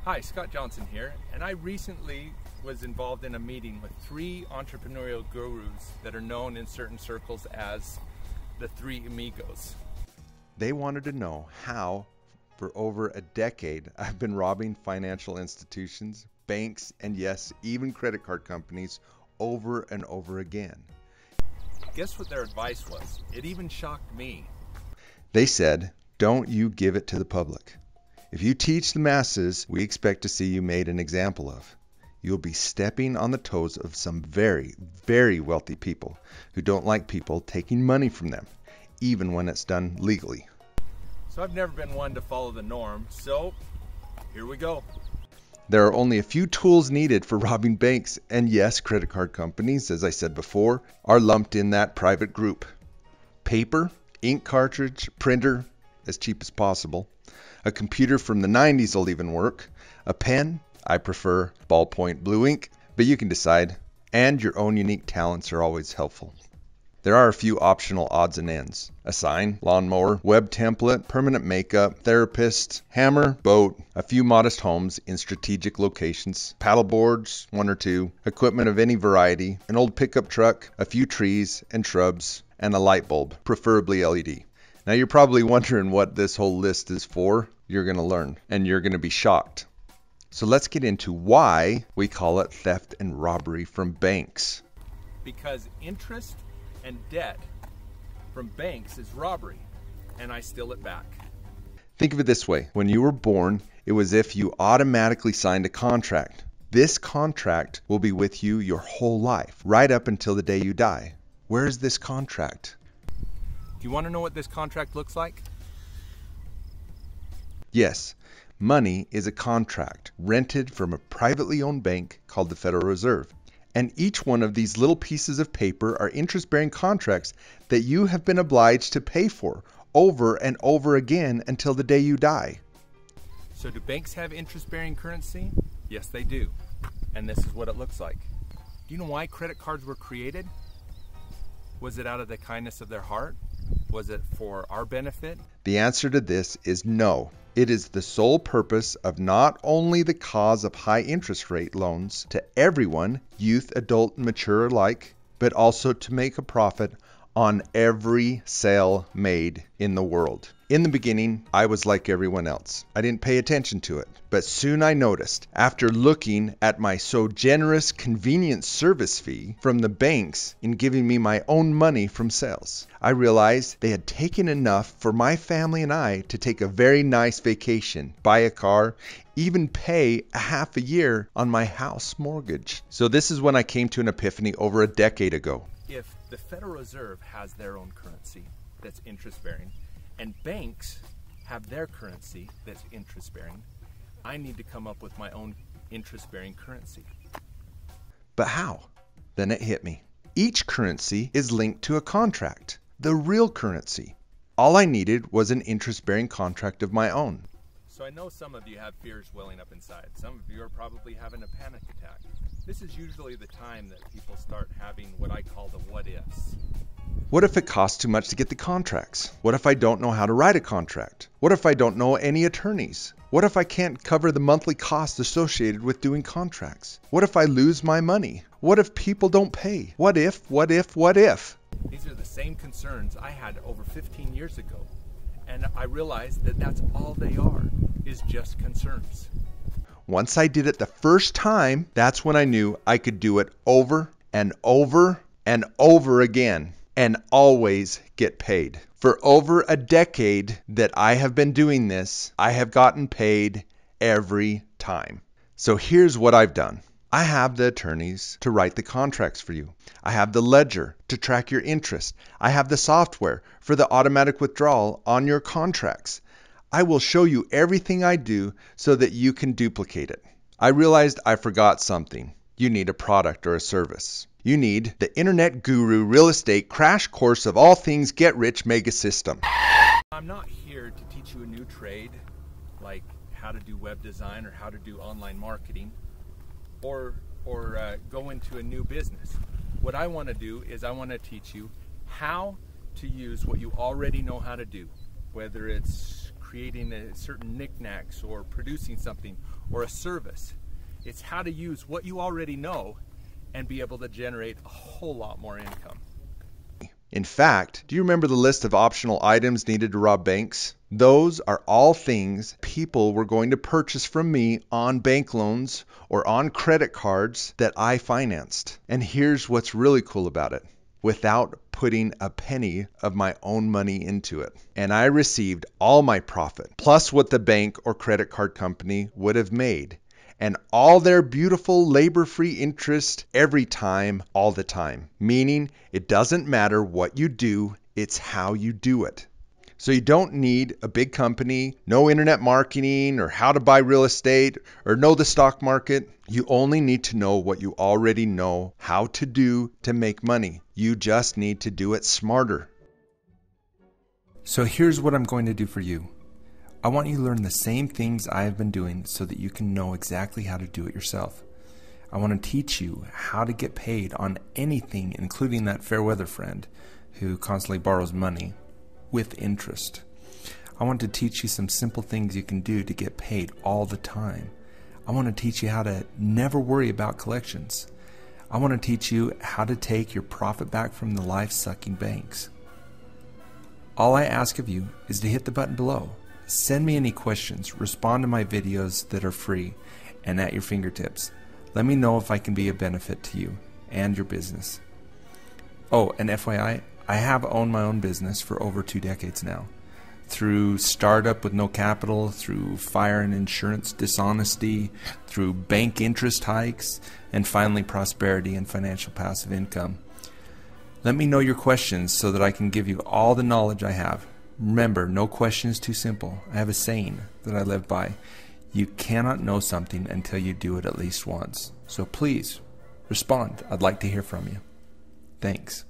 Hi, Scott Johnson here, and I recently was involved in a meeting with three entrepreneurial gurus that are known in certain circles as the Three Amigos. They wanted to know how, for over a decade, I've been robbing financial institutions, banks, and yes, even credit card companies over and over again. Guess what their advice was? It even shocked me. They said, "Don't you give it to the public. If you teach the masses, we expect to see you made an example of. You'll be stepping on the toes of some very, very wealthy people who don't like people taking money from them, even when it's done legally." So I've never been one to follow the norm, so here we go. There are only a few tools needed for robbing banks, and yes, credit card companies, as I said before, are lumped in that private group. Paper, ink cartridge, printer, as cheap as possible. A computer from the 90s will even work. A pen, I prefer ballpoint blue ink, but you can decide. And your own unique talents are always helpful. There are a few optional odds and ends. A sign, lawnmower, web template, permanent makeup, therapist, hammer, boat, a few modest homes in strategic locations, paddle boards, one or two, equipment of any variety, an old pickup truck, a few trees and shrubs, and a light bulb, preferably LED. Now you're probably wondering what this whole list is for. You're going to learn, and you're going to be shocked. So let's get into why we call it theft and robbery from banks. Because interest and debt from banks is robbery, and I steal it back. Think of it this way. When you were born, it was as if you automatically signed a contract. This contract will be with you your whole life, right up until the day you die. Where is this contract? Do you want to know what this contract looks like? Yes, money is a contract rented from a privately owned bank called the Federal Reserve. And each one of these little pieces of paper are interest-bearing contracts that you have been obliged to pay for over and over again until the day you die. So do banks have interest-bearing currency? Yes, they do. And this is what it looks like. Do you know why credit cards were created? Was it out of the kindness of their heart? Was it for our benefit? The answer to this is no. It is the sole purpose of not only the cause of high interest rate loans to everyone, youth, adult, and mature alike, but also to make a profit on every sale made in the world. In the beginning, I was like everyone else. I didn't pay attention to it, but soon I noticed, after looking at my so generous convenience service fee from the banks in giving me my own money from sales, I realized they had taken enough for my family and I to take a very nice vacation, buy a car, even pay a half a year on my house mortgage. So this is when I came to an epiphany over a decade ago. If the Federal Reserve has their own currency that's interest-bearing, and banks have their currency that's interest-bearing, I need to come up with my own interest-bearing currency. But how? Then it hit me. Each currency is linked to a contract, the real currency. All I needed was an interest-bearing contract of my own. So I know some of you have fears welling up inside. Some of you are probably having a panic attack. This is usually the time that people start having what I call the what-ifs. What if it costs too much to get the contracts? What if I don't know how to write a contract? What if I don't know any attorneys? What if I can't cover the monthly costs associated with doing contracts? What if I lose my money? What if people don't pay? What if? These are the same concerns I had over 15 years ago. And I realized that that's all they are, is just concerns. Once I did it the first time, that's when I knew I could do it over and over and over again and always get paid. For over a decade that I have been doing this, I have gotten paid every time. So here's what I've done. I have the attorneys to write the contracts for you. I have the ledger to track your interest. I have the software for the automatic withdrawal on your contracts. I will show you everything I do so that you can duplicate it. I realized I forgot something. You need a product or a service. You need the Internet Guru Real Estate Crash Course of All Things Get Rich Mega System. I'm not here to teach you a new trade, like how to do web design or how to do online marketing, or go into a new business. What I want to do is I want to teach you how to use what you already know how to do, whether it's creating a certain knickknacks or producing something or a service. It's how to use what you already know and be able to generate a whole lot more income. In fact, do you remember the list of optional items needed to rob banks? Those are all things people were going to purchase from me on bank loans or on credit cards that I financed. And here's what's really cool about it. Without putting a penny of my own money into it. And I received all my profit, plus what the bank or credit card company would have made. And all their beautiful labor-free interest every time, all the time. Meaning it doesn't matter what you do, it's how you do it. So you don't need a big company, no internet marketing, or how to buy real estate, or know the stock market. You only need to know what you already know how to do to make money. You just need to do it smarter. So here's what I'm going to do for you. I want you to learn the same things I have been doing so that you can know exactly how to do it yourself. I want to teach you how to get paid on anything, including that fair weather friend who constantly borrows money, with interest. I want to teach you some simple things you can do to get paid all the time. I want to teach you how to never worry about collections. I want to teach you how to take your profit back from the life-sucking banks. All I ask of you is to hit the button below. Send me any questions, respond to my videos that are free and at your fingertips. Let me know if I can be a benefit to you and your business. Oh, and FYI, I have owned my own business for over 2 decades now. Through startup with no capital, through fire and insurance dishonesty, through bank interest hikes, and finally prosperity and financial passive income. Let me know your questions so that I can give you all the knowledge I have. Remember, no question is too simple. I have a saying that I live by. You cannot know something until you do it at least once. So please, respond. I'd like to hear from you. Thanks.